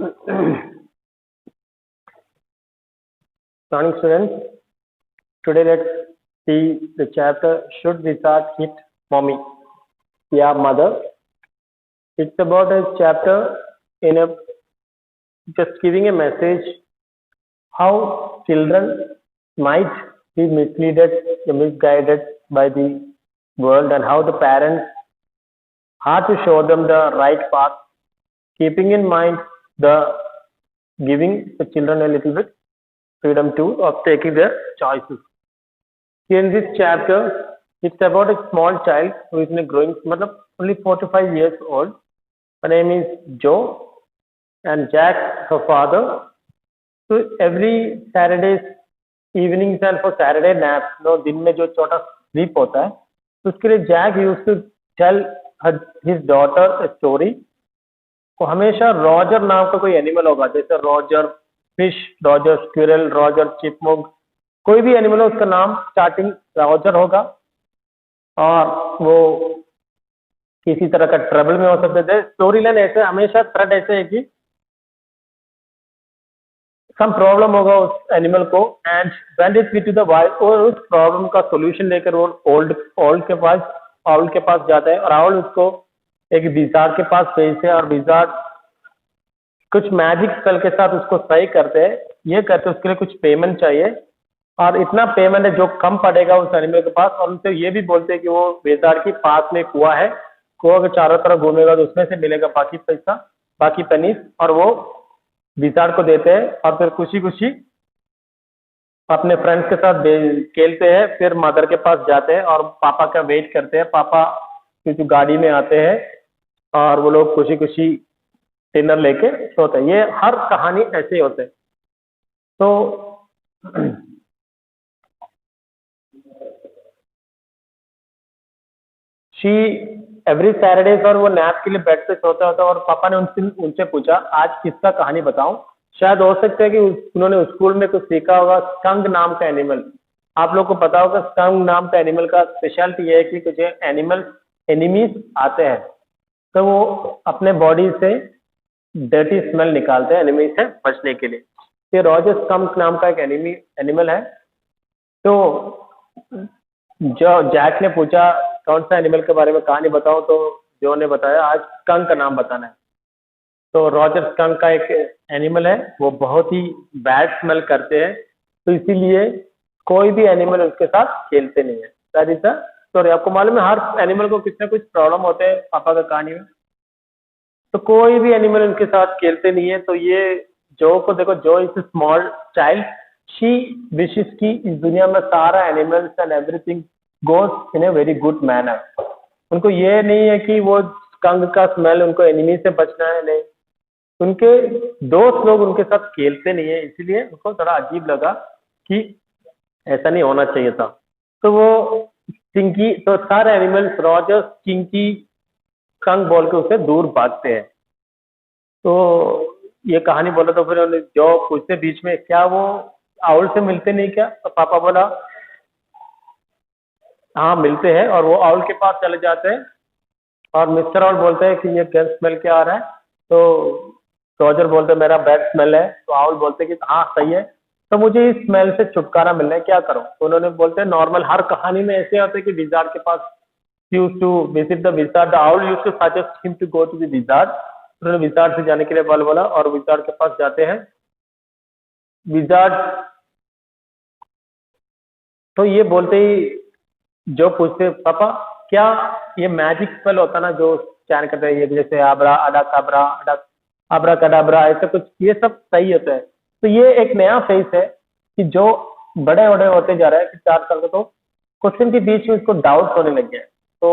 Morning, students. Today let's see the chapter Should Wizard Hit Mommy? Yeah, Mother. It's about a chapter in a just giving a message how children might be misguided by the world, and how the parents have to show them the right path, keeping in mind the giving the children a little bit freedom too of taking their choices. In this chapter, it's about a small child who is in a growing, only 4 to 5 years old. Her name is Joe, and Jack, her father. So every Saturday evenings and for Saturday nap, दिन में जो छोटा sleep होता है, तो उसके लिए Jack used to tell his daughter a story. वो हमेशा रॉजर नाम का कोई एनिमल होगा, जैसे Roger fish, Roger squirrel, Roger chipmunk, कोई भी एनिमल हो उसका नाम स्टार्टिंग रॉजर होगा, और वो किसी तरह का ट्रबल में हो सकते थे. स्टोरी लाइन ऐसे हमेशा थ्रेड ऐसे है कि सम प्रॉब्लम होगा उस एनिमल को, and when it to the wild, और उस प्रॉब्लम का सॉल्यूशन लेकर वो आउल के पास जाता है, और आउल उसको एक विजार्ड के पास भेजते हैं, और विजार्ड कुछ मैजिक स्पेल के साथ उसको सही करते हैं. ये करते उसके लिए कुछ पेमेंट चाहिए, और इतना पेमेंट है जो कम पड़ेगा उस एनिमल के पास. और उनसे ये भी बोलते हैं कि वो विजार्ड के पास में कुआं है, कुआं के चारों तरफ घूमेगा तो उसमें से मिलेगा बाकी पैसा, बाकी पेनीस, और वो विजार्ड को देते हैं. और फिर खुशी खुशी अपने फ्रेंड्स के साथ खेलते हैं. फिर मदर के पास जाते हैं और पापा का वेट करते हैं. पापा क्योंकि गाड़ी में आते हैं और वो लोग खुशी खुशी डिनर लेके सोते हैं. ये हर कहानी ऐसे ही होते हैं. तो शी एवरी सैटरडे और वो नैप के लिए बेड पे सोता होता, और पापा ने उनसे पूछा आज किसका कहानी बताऊं. शायद हो सकता है कि उन्होंने स्कूल में कुछ सीखा होगा, स्कंक नाम का एनिमल. आप लोग को पता होगा स्कंक नाम का एनिमल का स्पेशलिटी ये है कि कुछ एनिमीज आते हैं तो वो अपने बॉडी से डर्टी स्मेल निकालते हैं एनिमी से बचने के लिए. ये रॉजर स्कंक नाम का एक एनिमल है. तो जो जैक ने पूछा कौन सा एनिमल के बारे में कहानी बताओ, तो जो ने बताया आज स्कंक का नाम बताना है. तो रॉजर स्कंक का एक एनिमल है, वो बहुत ही बैड स्मेल करते हैं, तो इसीलिए कोई भी एनिमल उसके साथ खेलते नहीं है. That is the story. आपको मालूम है हर एनिमल को कुछ ना कुछ प्रॉब्लम होते हैं पापा का कहानी में, तो कोई भी एनिमल उनके साथ खेलते नहीं है. तो ये जो को देखो, जो is small child, she wishes की इस दुनिया में सारा animals and everything goes in a very good manner. उनको ये नहीं है कि वो स्कंक का स्मेल उनको एनिमी से बचना है, नहीं. उनके दोस्त लोग उनके साथ खेलते नहीं है, इसीलिए उनको थोड़ा अजीब लगा कि ऐसा नहीं होना चाहिए था. तो वो चिंकी, तो सारे एनिमल्स रॉजर चिंकी स्कंक बोल के उसे दूर भागते हैं. तो ये कहानी बोला तो फिर जो पूछते बीच में क्या वो आउल से मिलते नहीं क्या, तो पापा बोला हाँ मिलते हैं. और वो आउल के पास चले जाते हैं, और मिस्टर आउल बोलते हैं कि ये क्या स्मेल क्या आ रहा है. तो रॉजर बोलते मेरा बैड स्मेल है. तो आउल बोलते कि हाँ सही है, तो मुझे इस स्मेल से छुटकारा मिलना है, क्या करूं. तो उन्होंने बोलते हैं नॉर्मल हर कहानी में ऐसे होते हैं कि विजार्ड के पास used to visit the wizard. The owl used to suggest him to go to the wizard. उन्होंने विजार्ड से जाने के लिए बोला, और विजार्ड के पास जाते हैं. विजार्ड तो ये बोलते ही जो पूछते पापा क्या ये मैजिक स्पेल होता ना जो चैन करते हैं, ये जैसे आब्रा अडाकाब्रा आब्रा कडाब्रा, ऐसा कुछ, ये सब सही होता है. तो ये एक नया फेस है कि जो बड़े बड़े होते जा रहे हैं कि 4 साल का, तो क्वेश्चन के बीच में उसको डाउट होने लग गया. तो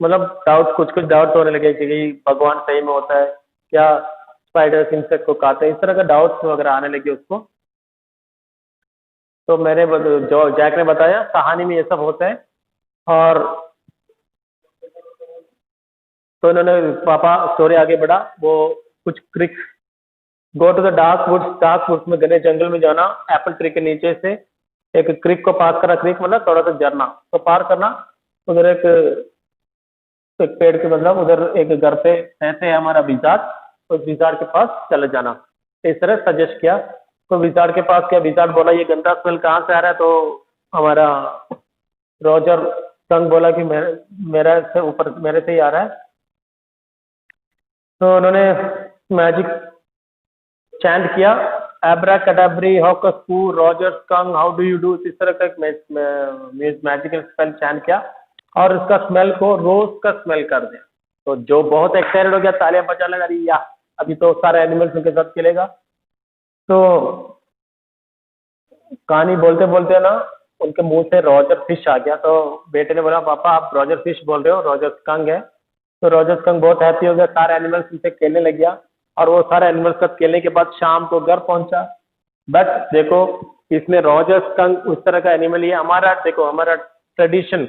मतलब डाउट कुछ डाउट होने लगे कि भगवान सही में होता है क्या, स्पाइडर्स इंसेक्ट को खाते हैं, इस तरह का डाउट्स वगैरह आने लगे उसको. तो मैंने जो जैक ने बताया कहानी में ये सब होता है. और तो उन्होंने पापा स्टोरी आगे बढ़ा. वो कुछ crick go to the dark woods में घने जंगल में जाना, एप्पल ट्री के नीचे से एक क्रिक को पास करा. क्रिक मतलब थोड़ा सा झरना, तो पार करना. उधर एक पेड़ के मतलब उधर एक घर पे रहते हैं हमारा विजार्ड. उस विजार्ड के पास चले जाना। इस तरह सजेस्ट किया। तो विजार्ड के पास गया, विजार्ड बोला ये गंदा स्मेल कहाँ से आ रहा है? तो हमारा रॉजर संग बोला कि मेरे से ऊपर, मेरे से ही आ रहा है। तो उन्होंने मैजिक चैंट किया, एब्राकडाब्री हॉकस पू Roger Kang how do you do, इस तरह का एक मैजिकल स्पेल चैंट किया और उसका स्मेल को रोज का स्मेल कर दिया। तो जो बहुत एक्साइटेड हो गया, तालियां बजा लगा रही, या अभी तो सारे एनिमल्स उनके साथ खेलेगा। तो कहानी बोलते बोलते ना उनके मुंह से रॉजर फिश आ गया। तो बेटे ने बोला पापा आप रॉजर फिश बोल रहे हो, रॉजर स्कंक है। तो रॉजर स्कंक बहुत हैप्पी हो गया, सारे एनिमल्स उनसे खेलने लग गया और वो सारे एनिमल्स साथ खेलने के बाद शाम को घर पहुंचा। बट देखो इसमें रॉजर स्कंक उस तरह का एनिमल ही है। हमारा देखो हमारा ट्रेडिशन,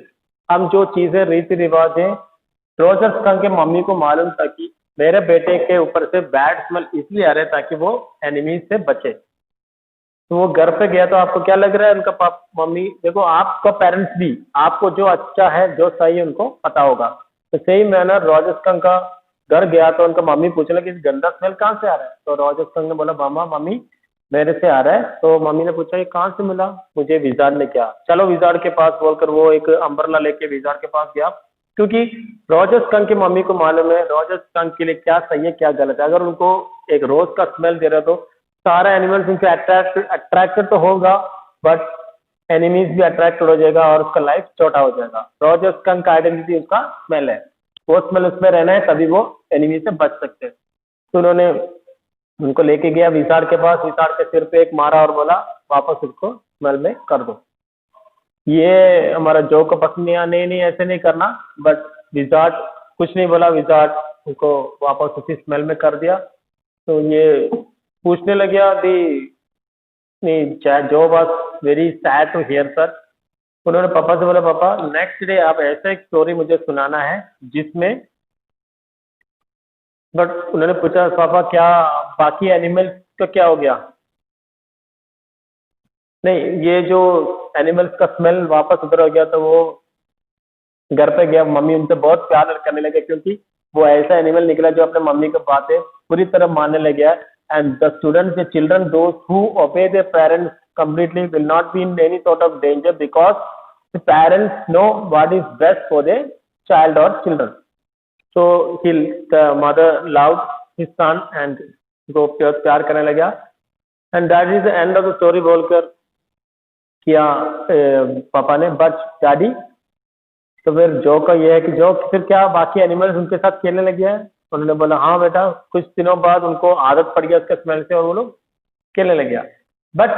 हम जो चीजें रीति रिवाज है, रॉजर स्कंक के मम्मी को मालूम था कि मेरे बेटे के ऊपर से बैड स्मेल इसलिए आ रहा है ताकि वो एनिमीज से बचे। तो वो घर पे गया। तो आपको क्या लग रहा है उनका मम्मी, देखो आपका पेरेंट्स भी आपको जो अच्छा है जो सही है उनको पता होगा। तो सही मैनर रॉजर स्कंक का घर गया तो उनका मम्मी पूछने लगी गंदा स्मेल कहाँ से आ रहा है? तो रॉजर स्कंक ने बोला मामा मम्मी मेरे से आ रहा है। तो मम्मी ने पूछा ये कहाँ से मिला? मुझे विजार्ड ने क्या, चलो विजार्ड के पास बोलकर वो एक अम्ब्रेला लेके विजार्ड के पास गया। क्योंकि रॉजर स्कंक की मम्मी को मालूम है रॉजर स्कंक के लिए क्या सही है क्या गलत है। अगर उनको एक रोज का स्मेल दे रहे हो तो सारा एनिमल्स उनसे अट्रैक्टेड तो होगा, बट एनिमीज भी अट्रैक्टेड हो जाएगा और उसका लाइफ छोटा हो जाएगा। रॉजर स्कंक का आइडेंटिटी उसका स्मेल है, वो स्मेल उसमें रहना है तभी वो एनिमी से बच सकते हैं। तो उन्होंने उनको लेके गया विजार्ड के पास, विजार्ड के सिर पे एक मारा और बोला वापस उसको स्मेल में कर दो। ये हमारा जो को पसंद नहीं आया, नहीं नहीं ऐसे नहीं करना। बट विजार्ड कुछ नहीं बोला, विजार्ड उनको वापस उसी स्मेल में कर दिया। तो ये पूछने लग गया दी नहीं जो बस very sad to hear sir. उन्होंने पापा से बोला पापा नेक्स्ट डे आप ऐसा एक स्टोरी मुझे सुनाना है जिसमें, बट उन्होंने पूछा पापा क्या बाकी एनिमल्स का क्या हो गया? नहीं ये जो एनिमल्स का स्मेल वापस उधर हो गया। तो वो घर पे गया, मम्मी उनसे बहुत प्यार करने लगे क्योंकि वो ऐसा एनिमल निकला जो अपने मम्मी की बातें पूरी तरह मानने लग गया। And the students the children those who ओबे their parents completely will not be in any sort of danger because the parents know what is best for their child or children. So the mother loved his son and वो प्यार करने लगा। And that is the end of the story बोलकर किया पापा ने। But daddy, तो फिर जो का ये है कि जो फिर क्या बाकी एनिमल्स उनके साथ खेलने लग गया है? उन्होंने बोला हाँ बेटा। कुछ दिनों बाद उनको आदत पड़ गया उसके स्मेल से और वो लोग खेलने लग गया। बट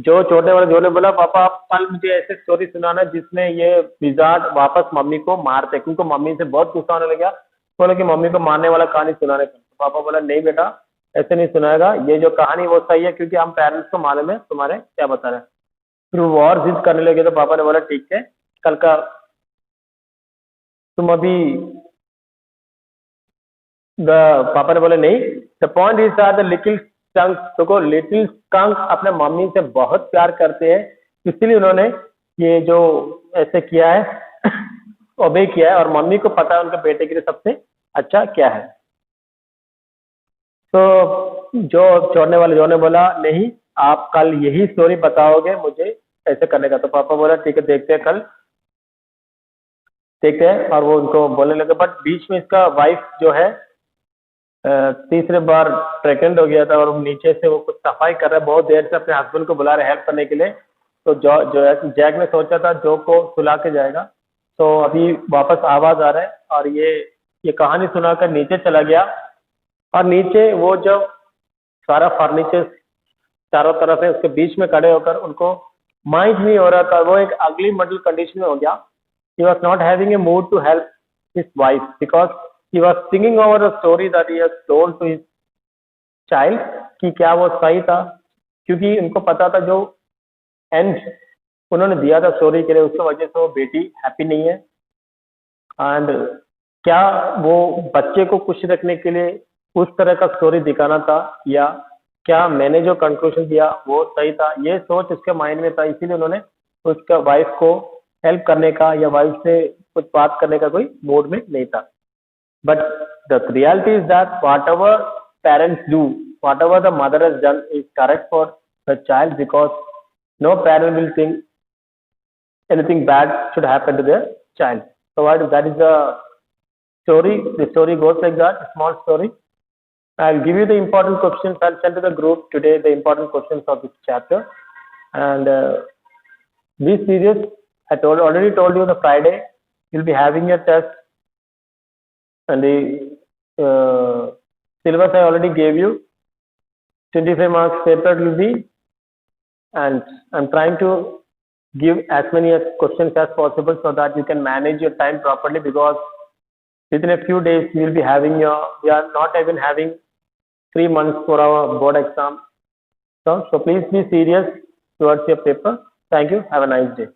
जो छोटे वाले जो ने बोला पापा आप कल मुझे ऐसे स्टोरी सुनाना जिसमें ये विजार्ड वापस मम्मी को मारते, क्योंकि मम्मी से बहुत गुस्सा होने लग गया। बोला कि मम्मी को मारने वाला कहानी सुनाने का। तो पापा बोला नहीं बेटा ऐसे नहीं सुनाएगा, ये जो कहानी वो सही है क्योंकि हम पेरेंट्स को मालूम है तुम्हारे क्या बता रहे हैं। फिर वो और जिद करने लगे तो पापा ने बोला ठीक है कल का तुम अभी पापा ने बोला नहीं, the point is the little skunk, देखो लिटिल स्कंक अपने मम्मी से बहुत प्यार करते हैं, इसलिए उन्होंने ये जो ऐसे किया है ओबे किया है और मम्मी को पता है उनके बेटे के लिए सबसे अच्छा क्या है। तो जो छोड़ने वाले जो ने बोला नहीं आप कल यही स्टोरी बताओगे मुझे ऐसे करने का। तो पापा बोला ठीक है देखते हैं कल देखते हैं। और वो उनको बोलने लगे। बट बीच में इसका वाइफ जो है तीसरे बार प्रेग्नेंट हो गया था और नीचे से वो कुछ सफाई कर रहा है, बहुत देर से अपने हस्बैंड को बुला रहे हेल्प करने के लिए। तो जो जैक ने सोचा था जो को सुला के जाएगा, तो अभी वापस आवाज आ रहा है और ये कहानी सुनाकर नीचे चला गया। और नीचे वो जो सारा फर्नीचर चारों तरफ है उसके बीच में खड़े होकर उनको माइंड नहीं हो रहा था, वो एक अगली मॉडल कंडीशन में हो गया। He was not having a mood to help his wife because he was thinking over the story that he has told to his child कि क्या वो सही था, क्योंकि उनको पता था जो एंड उन्होंने दिया था स्टोरी के लिए उसकी वजह से वो बेटी हैप्पी नहीं है। एंड क्या वो बच्चे को खुश रखने के लिए उस तरह का स्टोरी दिखाना था या क्या मैंने जो कंक्लूजन दिया वो सही था, ये सोच उसके माइंड में था। इसीलिए उन्होंने उसका वाइफ को हेल्प करने का या वाइफ से कुछ बात करने का कोई मूड में नहीं था। But the reality is that whatever parents do, whatever the mother has done is correct for the child, because no parent will think anything bad should happen to their child. So that is the story. The story goes like that, a small story. I'll give you the important questions. I'll send to the group today the important questions of this chapter. And be serious. Already told you the Friday you'll be having a test, and the syllabus I already gave you. 25 marks paper will be, and I'm trying to give as many questions as possible so that you can manage your time properly, because within a few days we are not even having 3 months for our board exam. So please be serious towards your paper. Thank you. Have a nice day.